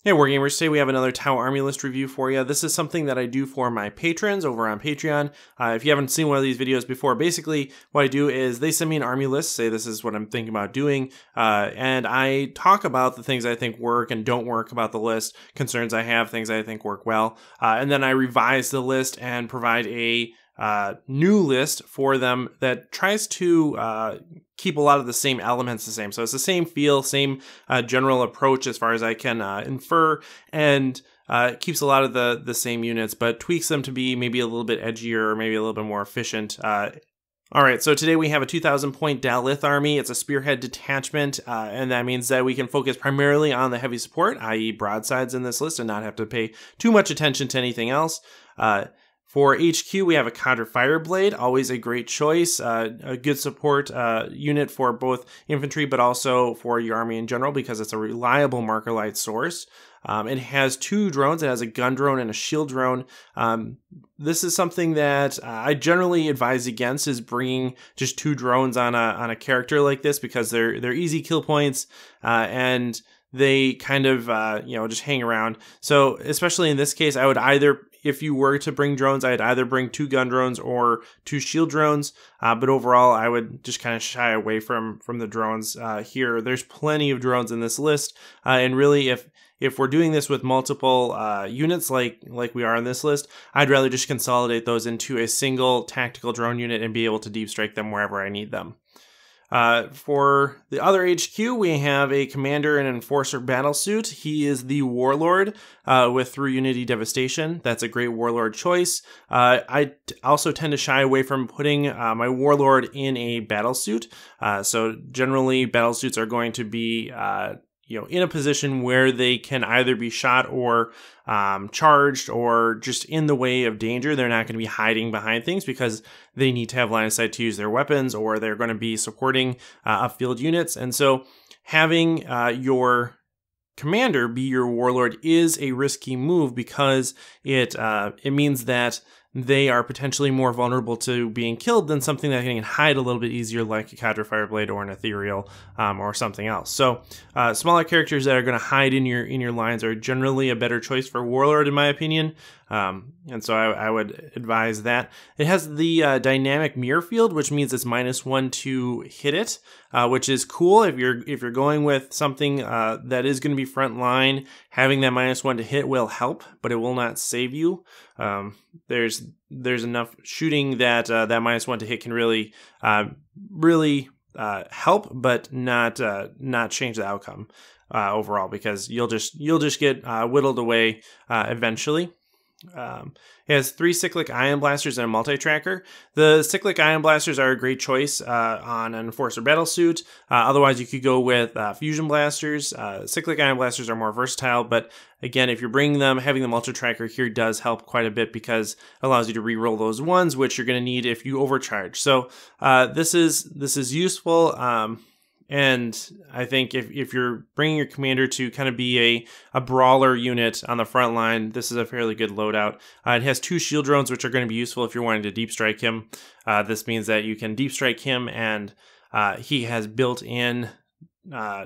Hey Wargamers, today we have another Tau Army List review for you. This is something that I do for my patrons over on Patreon. If you haven't seen one of these videos before, basically what I do is they send me an army list, say this is what I'm thinking about doing, and I talk about the things I think work and don't work about the list, concerns I have, things I think work well, and then I revise the list and provide a new list for them that tries to keep a lot of the same elements the same. So it's the same feel, same general approach as far as I can infer, and keeps a lot of the same units, but tweaks them to be maybe a little bit edgier or maybe a little bit more efficient. All right, so today we have a 2,000 point Dalith army. It's a spearhead detachment, and that means that we can focus primarily on the heavy support, i.e. broadsides in this list, and not have to pay too much attention to anything else. For HQ, we have a Counter Fireblade, always a great choice, a good support unit for both infantry, but also for your army in general, because it's a reliable marker light source. It has two drones. It has a gun drone and a shield drone. This is something that I generally advise against, is bringing just two drones on a character like this, because they're easy kill points, and they kind of just hang around. So especially in this case, I would either, if you were to bring drones, I'd either bring two gun drones or two shield drones. But overall, I would just kind of shy away from the drones here. There's plenty of drones in this list, and really, if we're doing this with multiple units like we are on this list, I'd rather just consolidate those into a single tactical drone unit and be able to deep strike them wherever I need them. For the other HQ, we have a Commander and Enforcer battlesuit. He is the Warlord with through Unity Devastation. That's a great Warlord choice. I also tend to shy away from putting my Warlord in a battlesuit. So generally, battlesuits are going to be in a position where they can either be shot or charged or just in the way of danger. They're not going to be hiding behind things because they need to have line of sight to use their weapons, or they're going to be supporting upfield units. And so having your commander be your warlord is a risky move, because it means that they are potentially more vulnerable to being killed than something that can hide a little bit easier, like a Counter Fireblade or an Ethereal or something else. So smaller characters that are going to hide in your lines are generally a better choice for Warlord, in my opinion. And so I would advise that. It has the dynamic mirror field, which means it's -1 to hit it, which is cool if you're going with something that is going to be front line. Having that -1 to hit will help, but it will not save you. There's enough shooting that that -1 to hit can really help, but not change the outcome overall, because you'll just get whittled away eventually. It has 3 cyclic ion blasters and a multi-tracker. The cyclic ion blasters are a great choice on an Enforcer battlesuit. Otherwise, you could go with fusion blasters. Cyclic ion blasters are more versatile, but again, if you're bringing them, having the multi-tracker here does help quite a bit, because it allows you to re-roll those ones, which you're going to need if you overcharge. So this is useful. And I think if you're bringing your commander to kind of be a brawler unit on the front line, this is a fairly good loadout. It has 2 shield drones, which are going to be useful if you're wanting to deep strike him. This means that you can deep strike him, and he has built-in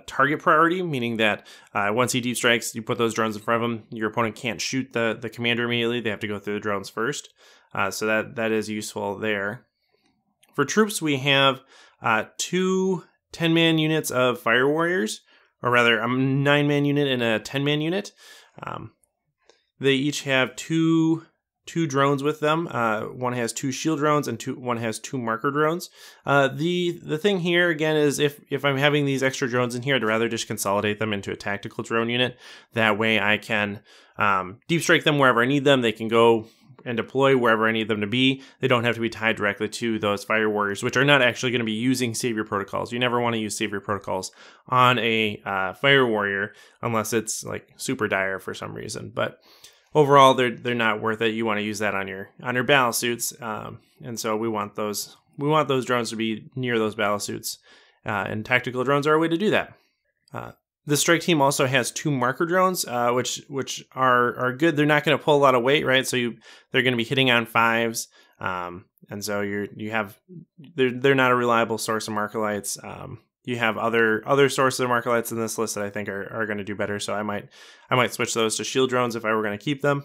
target priority, meaning that once he deep strikes, you put those drones in front of him. Your opponent can't shoot the commander immediately. They have to go through the drones first. So that is useful there. For troops, we have 2 10-man units of Fire Warriors, or rather a 9-man unit and a 10-man unit. They each have two drones with them. One has 2 shield drones and one has 2 marker drones. The thing here again is if I'm having these extra drones in here, I'd rather just consolidate them into a tactical drone unit. That way I can deep strike them wherever I need them. They can go and deploy wherever I need them to be. They don't have to be tied directly to those Fire Warriors, which are not actually going to be using Savior Protocols. You never want to use Savior Protocols on a Fire Warrior unless it's like super dire for some reason. But overall, they're not worth it. You want to use that on your battlesuits, and so we want those drones to be near those battlesuits, and tactical drones are a way to do that. The strike team also has 2 marker drones, which are good. They're not going to pull a lot of weight, right? So they're going to be hitting on 5s, and so they're not a reliable source of marker lights. you have other sources of marker lights in this list that I think are going to do better. So I might switch those to shield drones if I were going to keep them.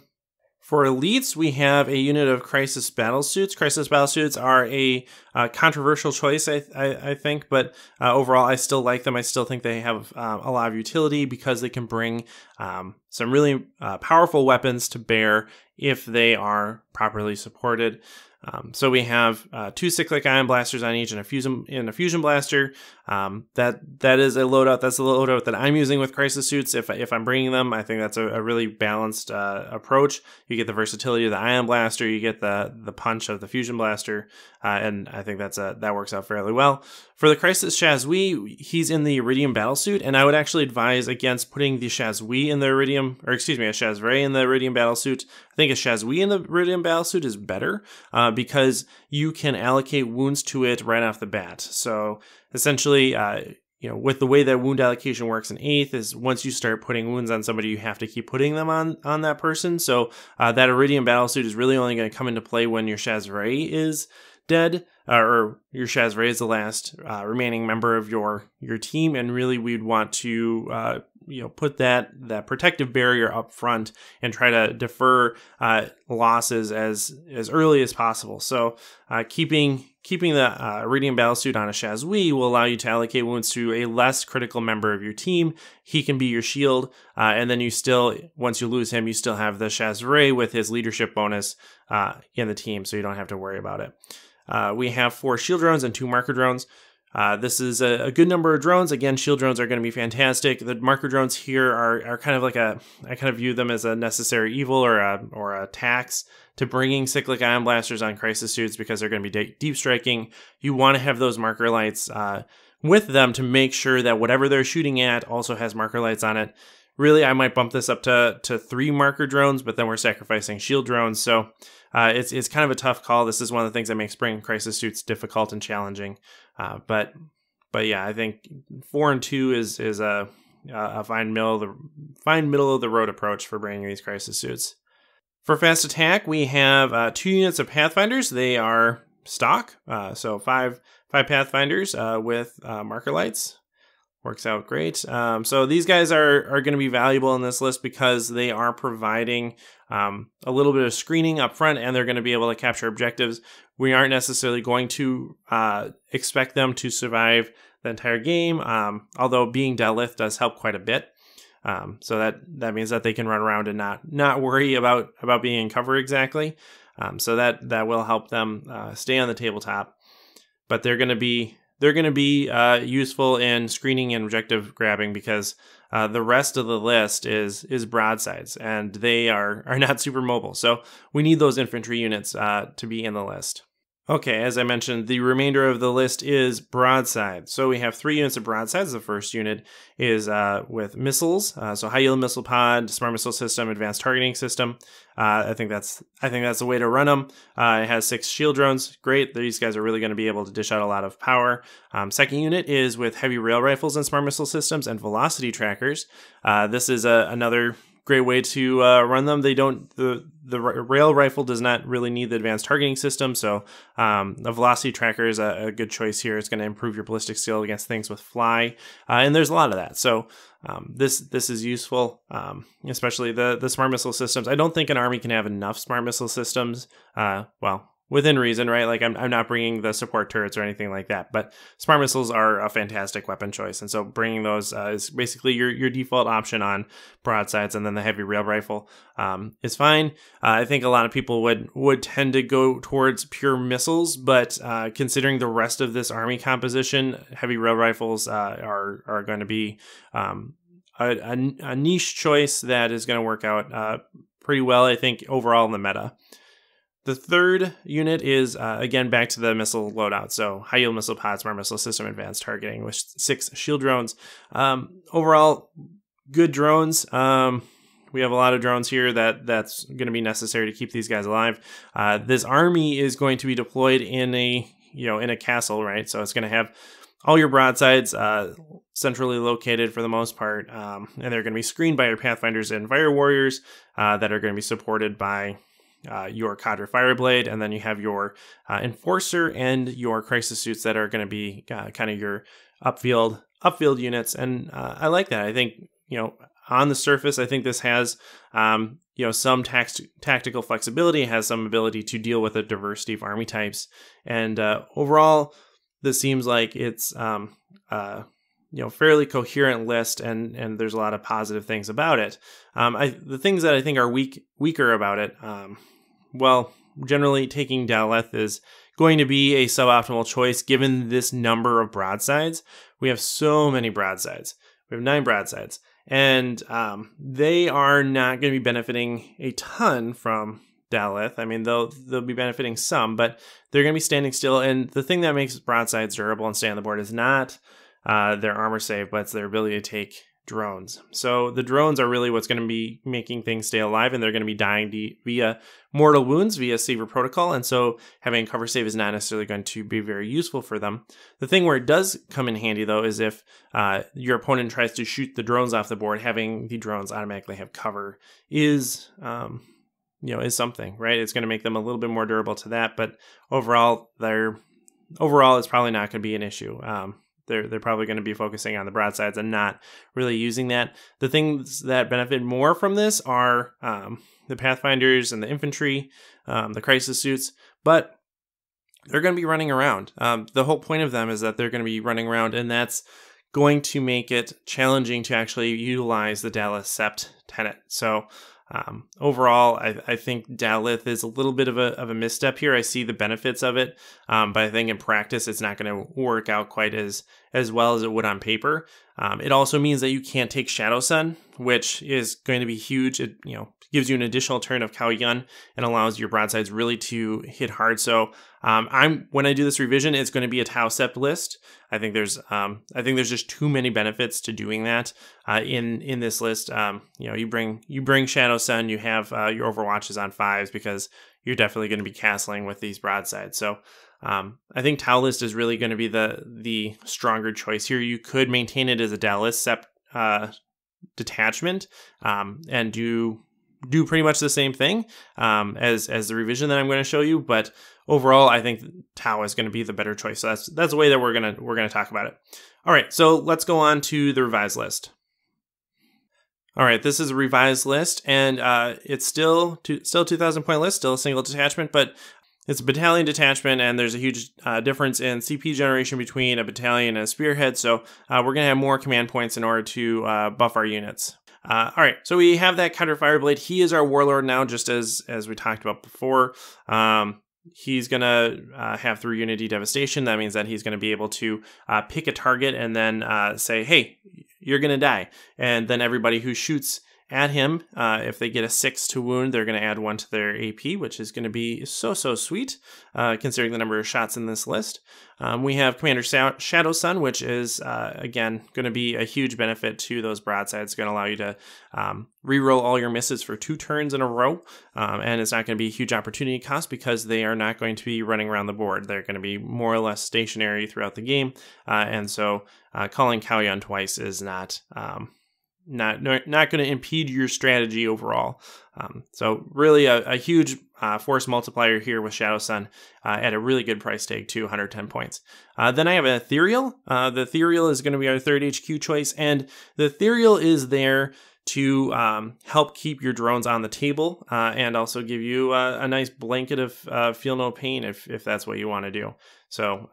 For elites, we have a unit of Crisis Battlesuits. Crisis Battlesuits are a controversial choice, I think, but overall I still like them. I still think they have a lot of utility because they can bring some really powerful weapons to bear if they are properly supported. So we have 2 cyclic ion blasters on each and a fusion blaster. That is a loadout. That's the loadout that I'm using with Crisis Suits. If I'm bringing them, I think that's a really balanced approach. You get the versatility of the ion blaster, you get the punch of the fusion blaster, and I think that works out fairly well. For the Crisis Shazwi, he's in the Iridium battlesuit, and I would actually advise against putting the Shazwi in the Iridium, or excuse me, a Shazray in the Iridium battlesuit. I think a Shazwi in the Iridium battlesuit is better because you can allocate wounds to it right off the bat. So essentially, with the way that wound allocation works in 8th is once you start putting wounds on somebody, you have to keep putting them on that person. So that Iridium battlesuit is really only going to come into play when your Shazray is dead, or your Shazray is the last remaining member of your team, and really we'd want to put that protective barrier up front and try to defer losses as early as possible. So keeping the Iridium battlesuit on a Shazwi will allow you to allocate wounds to a less critical member of your team. He can be your shield, and then you still, once you lose him, you still have the Shazray with his leadership bonus in the team, so you don't have to worry about it. We have 4 shield drones and 2 marker drones. This is a good number of drones. Again, shield drones are going to be fantastic. The marker drones here are kind of like I kind of view them as a necessary evil or a tax to bringing cyclic ion blasters on Crisis Suits because they're going to be deep striking. You want to have those marker lights with them to make sure that whatever they're shooting at also has marker lights on it. Really, I might bump this up to 3 marker drones, but then we're sacrificing shield drones. So it's kind of a tough call. This is one of the things that makes bringing Crisis Suits difficult and challenging. But yeah, I think 4 and 2 is a fine middle of the road approach for bringing these Crisis Suits. For fast attack, we have 2 units of Pathfinders. They are stock, so 5 Pathfinders with marker lights. Works out great. So these guys are going to be valuable in this list because they are providing a little bit of screening up front, and they're going to be able to capture objectives. We aren't necessarily going to expect them to survive the entire game, although being Deathlith does help quite a bit. So that means that they can run around and not worry about being in cover exactly. So that will help them stay on the tabletop. But they're going to be useful in screening and objective grabbing because the rest of the list is broadsides, and they are not super mobile. So we need those infantry units to be in the list. Okay, as I mentioned, the remainder of the list is broadside. So we have 3 units of broadsides. The first unit is with missiles, so high yield missile pod, smart missile system, advanced targeting system. I think that's the way to run them. It has 6 shield drones. Great, these guys are really going to be able to dish out a lot of power. Second unit is with heavy rail rifles and smart missile systems and velocity trackers. This is another great way to run them. The rail rifle does not really need the advanced targeting system, so the velocity tracker is a good choice here. It's going to improve your ballistic skill against things with fly, and there's a lot of that. So this is useful, especially the smart missile systems. I don't think an army can have enough smart missile systems. Well, within reason, right? Like I'm not bringing the support turrets or anything like that, but smart missiles are a fantastic weapon choice, and so bringing those is basically your default option on broadsides, and then the heavy rail rifle is fine. I think a lot of people would tend to go towards pure missiles, but considering the rest of this army composition, heavy rail rifles are going to be a niche choice that is going to work out pretty well, I think, overall in the meta. The third unit is, again, back to the missile loadout. So high yield missile pod, smart missile system, advanced targeting with 6 shield drones. Overall, good drones. We have a lot of drones here that's going to be necessary to keep these guys alive. This army is going to be deployed in a castle, right? So it's going to have all your broadsides centrally located for the most part, and they're going to be screened by your Pathfinders and Fire Warriors that are going to be supported by your Cadre Fireblade, and then you have your Enforcer and your Crisis Suits that are going to be kind of your upfield units. And I like that. I think, on the surface, I think this has, some tactical flexibility, has some ability to deal with a diversity of army types. And overall, this seems like it's, fairly coherent list, and there's a lot of positive things about it. The things that I think are weaker about it, generally taking Daleth is going to be a suboptimal choice given this number of broadsides. We have so many broadsides. We have 9 broadsides, and they are not going to be benefiting a ton from Daleth. I mean, they'll be benefiting some, but they're going to be standing still. And the thing that makes broadsides durable and stay on the board is not their armor save, but it's their ability to take drones. So the drones are really what's going to be making things stay alive, and they're going to be dying via mortal wounds, via Saver Protocol, and so having a cover save is not necessarily going to be very useful for them. The thing where it does come in handy, though, is if your opponent tries to shoot the drones off the board, having the drones automatically have cover is something, right? It's going to make them a little bit more durable to that, but overall, it's probably not going to be an issue. They're probably going to be focusing on the broadsides and not really using that. The things that benefit more from this are the Pathfinders and the infantry, the Crisis Suits, but they're going to be running around. The whole point of them is that they're going to be running around, and that's going to make it challenging to actually utilize the Daleth Sept tenet. So overall, I think Daleth is a little bit of a misstep here. I see the benefits of it, but I think in practice it's not going to work out quite as well as it would on paper. It also means that you can't take Shadow Sun, which is going to be huge. It gives you an additional turn of Cow Yun and allows your broadsides really to hit hard. So when I do this revision, it's going to be a Tau Sept list. I think there's just too many benefits to doing that in this list. You bring Shadow Sun, you have your Overwatches on 5s because you're definitely going to be castling with these broadsides. So I think Tau list is really going to be the stronger choice here. You could maintain it as a Daleth Sept detachment and do pretty much the same thing as the revision that I'm going to show you, but overall I think Tau is going to be the better choice. So that's the way that we're going to talk about it. All right, so let's go on to the revised list. All right, this is a revised list, and it's still 2,000 point list, still a single detachment, but it's a battalion detachment, and there's a huge difference in CP generation between a battalion and a spearhead, so we're going to have more command points in order to buff our units. All right, so we have that Cadre Fireblade. He is our warlord now, just as we talked about before. He's going to have 3 Unity Devastation. That means that he's going to be able to pick a target and then say, hey, you're going to die. And then everybody who shoots at him, if they get a 6 to wound, they're going to add 1 to their AP, which is going to be so sweet, considering the number of shots in this list. We have Commander Shadow Sun, which is, again, going to be a huge benefit to those broadsides. It's going to allow you to reroll all your misses for 2 turns in a row, and it's not going to be a huge opportunity cost because they are not going to be running around the board. They're going to be more or less stationary throughout the game, and so calling Cow Yun twice is not going to impede your strategy overall. So really a huge force multiplier here with Shadow Sun at a really good price tag too, 110 points. Then I have an Ethereal. The Ethereal is going to be our 3rd HQ choice, and the Ethereal is there to help keep your drones on the table and also give you a nice blanket of feel no pain if that's what you want to do. So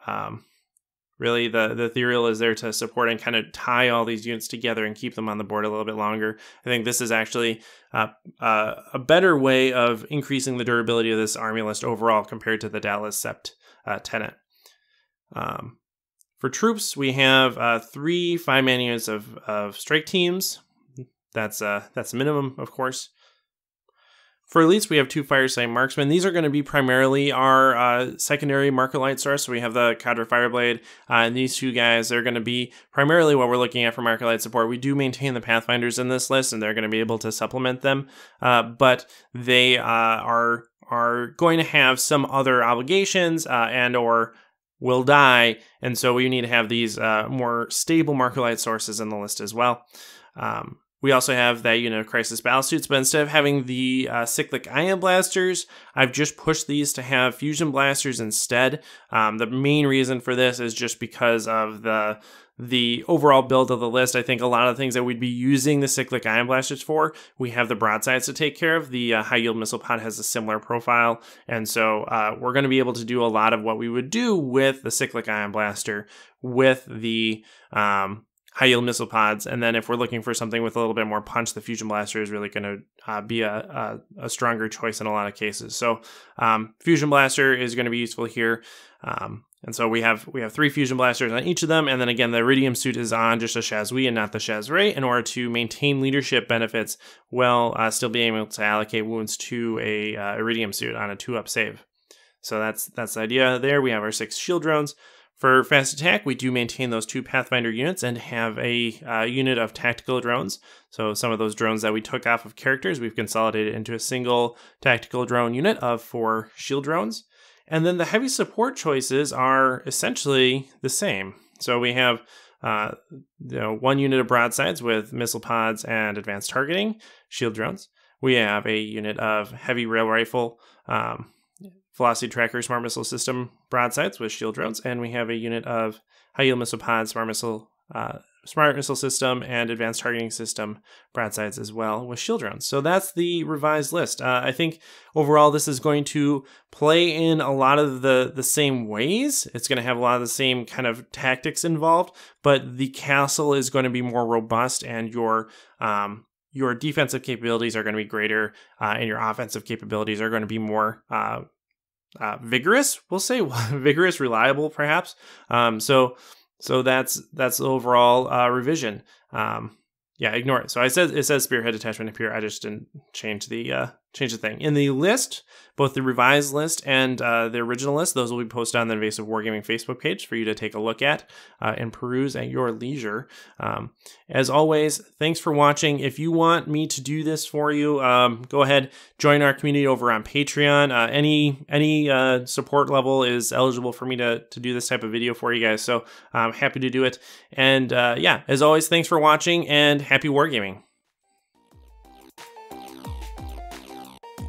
really, the Ethereal is there to support and kind of tie all these units together and keep them on the board a little bit longer. I think this is actually a better way of increasing the durability of this army list overall compared to the Daleth Sept tenet. For troops, we have 3 5-man units of strike teams. That's minimum, of course. For elites, we have 2 Fireside Marksmen. These are going to be primarily our secondary marker light source. So we have the Cadre Fireblade, and these 2 guys, they're going to be primarily what we're looking at for marker light support. We do maintain the Pathfinders in this list, and they're going to be able to supplement them, but they are going to have some other obligations and or will die, and so we need to have these more stable marker light sources in the list as well. We also have that unit of Crisis Battlesuits, but instead of having the cyclic ion blasters, I've just pushed these to have fusion blasters instead. The main reason for this is just because of the overall build of the list. I think a lot of the things that we'd be using the cyclic ion blasters for, we have the broadsides to take care of. The high yield missile pod has a similar profile, and so we're going to be able to do a lot of what we would do with the cyclic ion blaster with the high yield missile pods. And then if we're looking for something with a little bit more punch, the fusion blaster is really going to be a stronger choice in a lot of cases. So fusion blaster is going to be useful here. And so we have 3 fusion blasters on each of them, and then again the iridium suit is on just a Shazui and not the Shazray in order to maintain leadership benefits while still being able to allocate wounds to a iridium suit on a 2-up save. So that's the idea there. We have our 6 shield drones. For fast attack, we do maintain those 2 Pathfinder units and have a unit of tactical drones. So some of those drones that we took off of characters, we've consolidated into a single tactical drone unit of 4 shield drones. And then the heavy support choices are essentially the same. So we have 1 unit of broadsides with missile pods and advanced targeting, shield drones. We have a unit of heavy rail rifle, velocity tracker, smart missile system broadsides with shield drones, and we have a unit of high yield missile pods, smart missile system, and advanced targeting system broadsides as well with shield drones. So that's the revised list. I think overall this is going to play in a lot of the same ways. It's going to have a lot of the same kind of tactics involved, but the castle is going to be more robust, and your defensive capabilities are going to be greater, and your offensive capabilities are going to be more vigorous. We'll say vigorous, reliable, perhaps. So that's the overall revision. Yeah, ignore it. So it says spearhead detachment up here. I just didn't change the thing. In the list, both the revised list and the original list, those will be posted on the Invasive Wargaming Facebook page for you to take a look at and peruse at your leisure. As always, thanks for watching. If you want me to do this for you, go ahead, join our community over on Patreon. Any support level is eligible for me to do this type of video for you guys. So I'm happy to do it. And yeah, as always, thanks for watching and happy wargaming.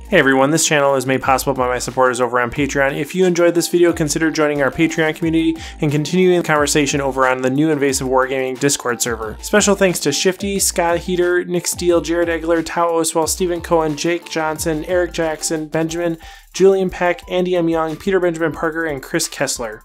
Hey everyone, this channel is made possible by my supporters over on Patreon. If you enjoyed this video, consider joining our Patreon community and continuing the conversation over on the new Invasive Wargaming Discord server. Special thanks to Shifty, Scott Heater, Nick Steele, Jared Egler, Tao Oswell, Stephen Cohen, Jake Johnson, Eric Jackson, Benjamin, Julian Peck, Andy M. Young, Peter Benjamin Parker, and Chris Kessler.